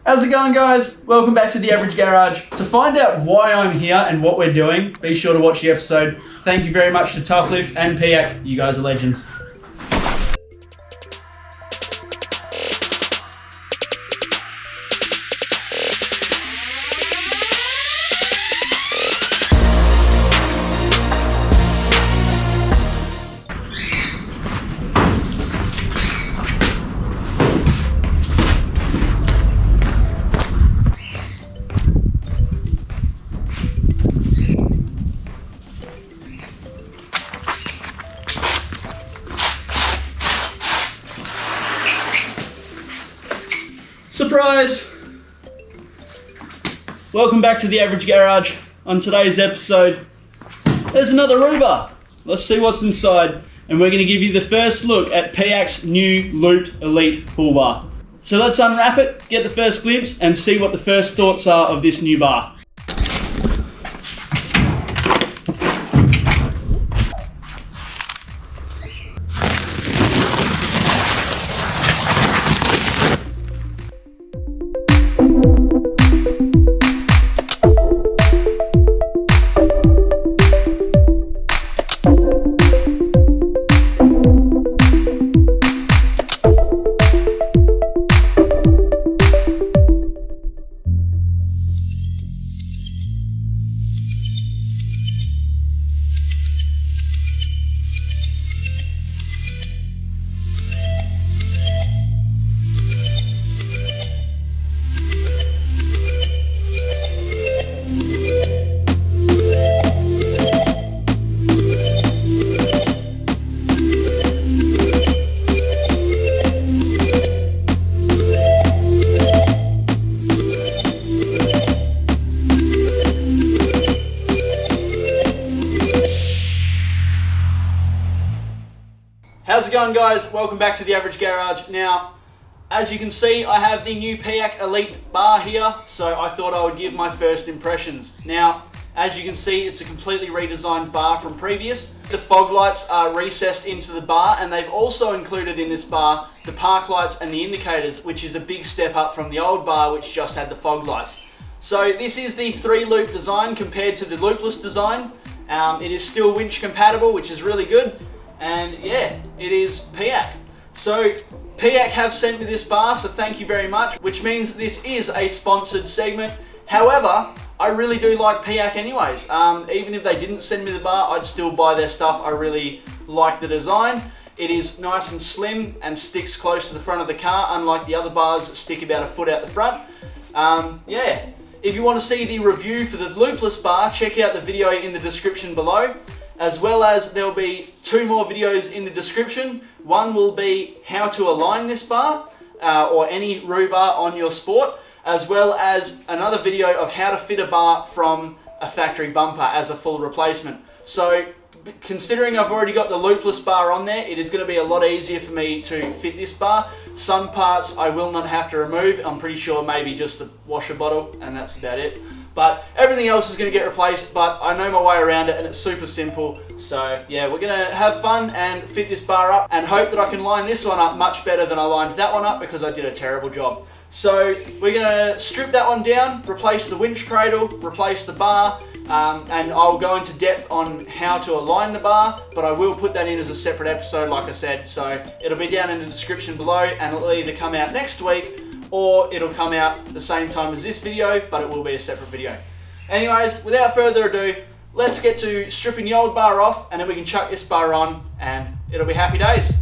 How's it going, guys? Welcome back to The Average Garage. To find out why I'm here and what we're doing, be sure to watch the episode. Thank you very much to Tough Lift and PIAK. You guys are legends. Surprise! Welcome back to The Average Garage. On today's episode, there's another Roober. Let's see what's inside, and we're going to give you the first look at PIAK's new Looped Elite Bullbar. So let's unwrap it, get the first glimpse, and see what the first thoughts are of this new bar. How's it going, guys? Welcome back to The Average Garage. Now, as you can see, I have the new PIAK Elite bar here, so I thought I would give my first impressions. Now, as you can see, it's a completely redesigned bar from previous. The fog lights are recessed into the bar, and they've also included in this bar the park lights and the indicators, which is a big step up from the old bar, which just had the fog lights. So this is the 3-loop design compared to the loopless design. It is still winch compatible, which is really good. And yeah, it is PIAK. So PIAK have sent me this bar, so thank you very much, which means this is a sponsored segment. However, I really do like PIAK anyways. Even if they didn't send me the bar, I'd still buy their stuff. I really like the design. It is nice and slim and sticks close to the front of the car, unlike the other bars that stick about a foot out the front. Yeah, if you want to see the review for the loopless bar, check out the video in the description below. As well as there'll be 2 more videos in the description. One will be how to align this bar or any Roo bar on your Sport, as well as another video of how to fit a bar from a factory bumper as a full replacement. So considering I've already got the loopless bar on there, it is going to be a lot easier for me to fit this bar. Some parts I will not have to remove. I'm pretty sure maybe just the washer bottle, and that's about it. But everything else is going to get replaced, but I know my way around it and it's super simple. So yeah, we're going to have fun and fit this bar up and hope that I can line this one up much better than I lined that one up, because I did a terrible job. So we're going to strip that one down, replace the winch cradle, replace the bar, and I'll go into depth on how to align the bar, but I will put that in as a separate episode like I said. So it'll be down in the description below, and it'll either come out next week or it'll come out the same time as this video, but it will be a separate video. Anyways, without further ado, let's get to stripping the old bar off, and then we can chuck this bar on and it'll be happy days.